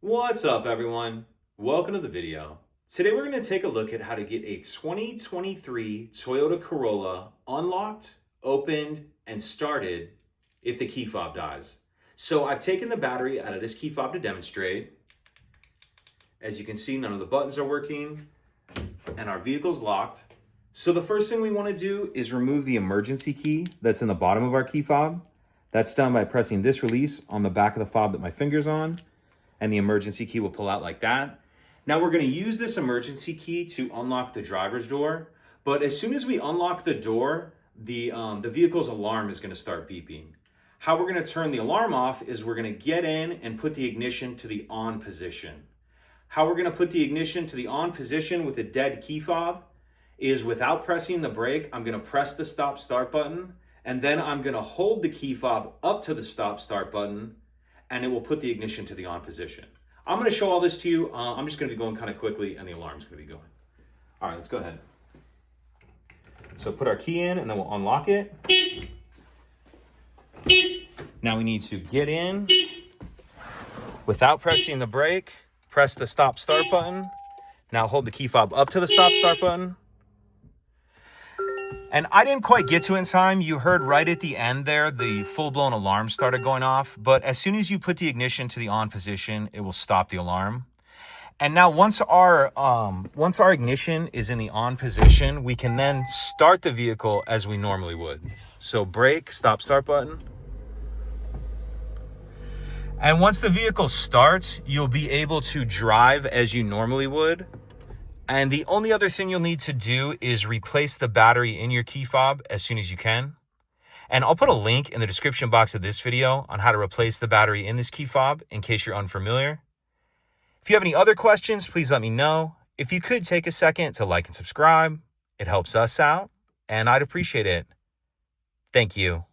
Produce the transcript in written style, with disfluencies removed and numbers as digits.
What's up, everyone? Welcome to the video. Today we're going to take a look at how to get a 2023 Toyota Corolla unlocked, opened, and started if the key fob dies. So I've taken the battery out of this key fob to demonstrate. As you can see, none of the buttons are working and our vehicle's locked. So the first thing we want to do is remove the emergency key that's in the bottom of our key fob. That's done by pressing this release on the back of the fob that my finger's on, and the emergency key will pull out like that. Now we're going to use this emergency key to unlock the driver's door, but as soon as we unlock the door, the vehicle's alarm is going to start beeping. How we're going to turn the alarm off is we're going to get in and put the ignition to the on position. How we're going to put the ignition to the on position with a dead key fob is without pressing the brake. I'm going to press the stop start button, and then I'm going to hold the key fob up to the stop start button, and it will put the ignition to the on position. I'm going to show all this to you. I'm just going to be going kind of quickly, and the alarm's going to be going. All right, let's go ahead. So put our key in, and then we'll unlock it. Now we need to get in without pressing the brake. Press the stop start button. Now hold the key fob up to the stop start button. And I didn't quite get to it in time. You heard right at the end there, the full-blown alarm started going off. But as soon as you put the ignition to the on position, it will stop the alarm. And now once our ignition is in the on position, we can then start the vehicle as we normally would. So brake, stop start button. And once the vehicle starts, you'll be able to drive as you normally would. And the only other thing you'll need to do is replace the battery in your key fob as soon as you can. And I'll put a link in the description box of this video on how to replace the battery in this key fob in case you're unfamiliar. If you have any other questions, please let me know. If you could take a second to like and subscribe, it helps us out, and I'd appreciate it. Thank you.